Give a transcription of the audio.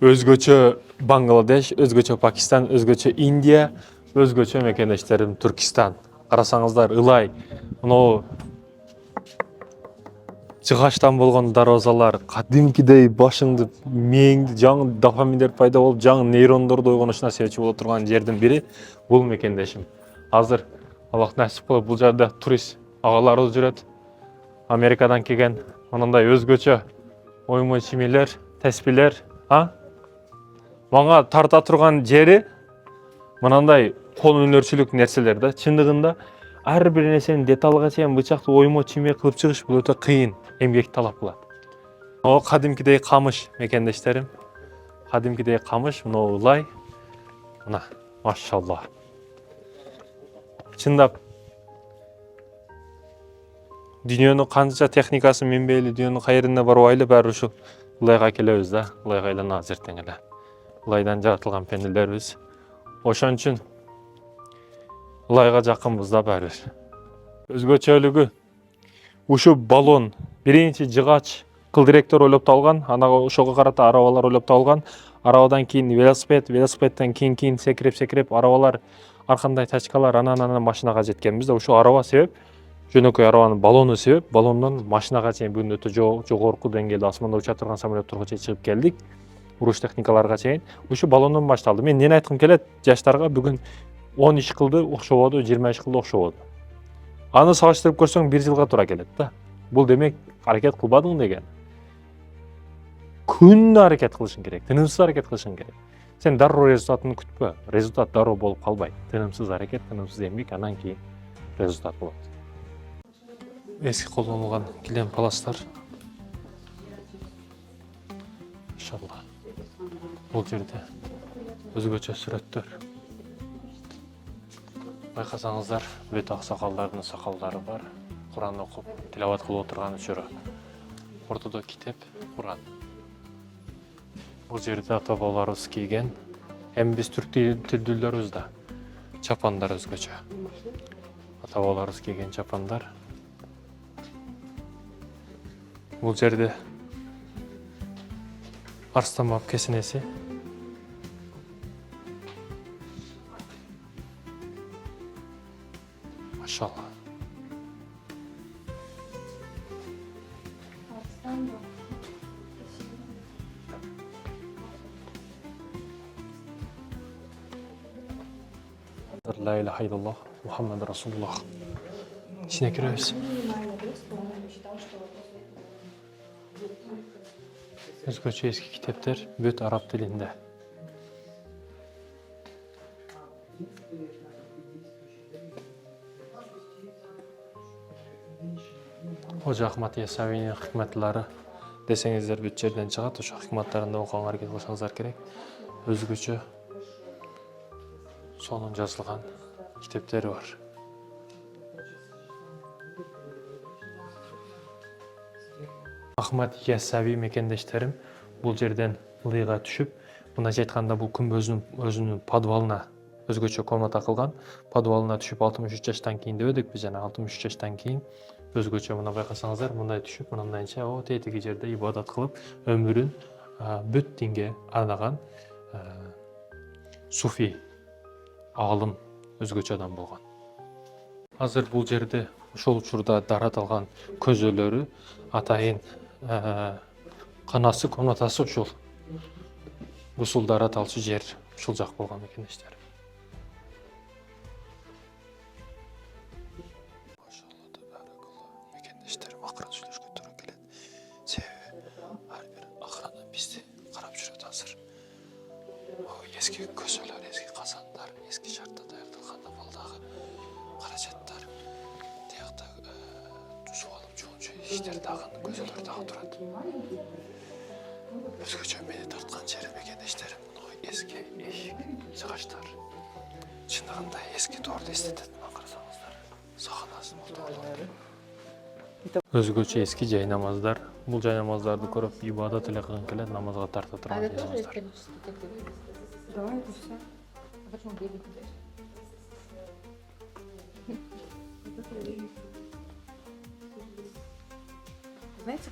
Өзгөчө Бангладеш, өзгөчө Пакистан, өзгөчө Индия, өзгөчө мекендештерим Түркистан. Карасаңыздар, ылай мынау жыгачтан болгон дарозалар кадимкидей башыңды, мээңди жаңы дофаминдер пайда болуп, жаңы нейрондорду ойгонушуна себепчи боло турган жердин бири бул мекендешим. Азыр Аллах насип кылып бул жерде турист агаларыбыз жүрөт. Америкадан келген мындай өзгөчө оймой чимелер, теспилер, мага тарта турган жери мынандай кол өнөрчүлүк нерселер да. Чындыгында ар бир нерсени деталга чейин бычакты оймо чиме кылып чыгыш бул өтө кыйын, эмгек талап кылат. О кадимкидей камыш мекендештерим. Кадимкидей камыш, мына ылай. Мына, машалла. Чындап дүйнөнүн канча техникасын менбейли, дүйнөнүн кайерине барбайлы, баары ушу ылайга келебиз да, ылайга айланабыз эртең эле. Ылайдан жаратылган пенделербиз. Ошон үчүн ылайга жакынбыз да баары бир. Өзгөчөлүгү ушу баллон биринчи жыгач кылдыректер ойлоп табылган, анага ошого карата арабалар ойлоп табылган. Арабадан кийин велосипед, велосипедден кийин секирип арабалар, аркандай тачкалар, анан машинага жеткенбиз да. Ушу араба себеп, жөнөкөй арабанын баллону себеп, баллондон машинага чейин бүгүн өтө жогорку деңгээлде асманда уча турган самолетторго чейин чыгып келдик. Уруш техникаларга чейин. Ушу баллондон башталды. Мен эмне айткым келет жаштарга, бүгүн 10 иш кылды окшободу, 20 иш кылды окшободу. Аны салыштырып көрсөң 1 жылга туура келет да. Бул демек аракет кылбадың деген. Күнү аракет кылышың керек, тынымсыз аракет кылышың керек. Сен дароо результатын күтпө. Результат дароо болуп калбайт. Тынымсыз аракет, тынымсыз эмгек, анан кийин результат болот. Эски колдонулган килем паластар. Иншалла. Бул жерде өзгөчө сүрөттөр. Байкасаңыздар, бүт аксакалдардын сакалдары бар. Куран окуп, тилават кылып отурган учуру. Ортодо китеп, Куран. Бул жерде ата бабаларыбыз кийген, эми биз түрк тилдүүлөрбүз да. Чапандар өзгөчө. Ата бабаларыбыз кийген чапандар. Бул жерде Арстан баб кесенеси. Машалла. La ilahe illallah, Muhammed Rasulullah. İçine giriyoruz. Өзгөчө эски китептер бүт араб тилинде. Хожа Ахмад Ясауинин хикматтары десеңиздер бүт жерден чыгат. Ошо хикматтарын да окуганга аракет кылсаңыздар керек. Өзгөчө сонун жазылган китептери бар. Ахмад Ясауи мекендештерим бул жерден ылыйга түшүп, мындайча айтканда бул күмбөздүн өзүнүн подвалына өзгөчө комната кылган. Подвалына түшүп 63 жаштан кийин дебедик биз, жана 63 жаштан кийин өзгөчө мына байкасаңыздар, мындай түшүп, мындайча тетиги жерде ибадат кылып, өмүрүн бүт динге арнаган суфи алым өзгөчө адам болгон. Азыр бул жерде ошол учурда дараталган көзөлөрү атайын канасы комнатасы ушул. Ушул дараталчу жер ушул жак болгон мекендештер. Машалла табаракалла. Мекендештер акырын сүйлөшкө туура келет. Себеби ар бир акырын бизди карап жүрөт азыр. Эски көзөлөр, эски казандар, эски шартта даярдалган балдагы каражаттар. Тиякта суу алып жуунчу иштер дагы, көзөлөр дагы турат. Өзгөчө мени тарткан жери мекендештерим эски эшик, жыгачтар. Чындыгында эски доорду эстетет, мына карасаңыздар. Саханасы болду. Өзгөчө эски жай намаздар. Бул жай намаздарды көрүп, ибадат эле кылгың келет, намазга тарта турган жай намаздар. Давай это все. А почему бедный? Знаете,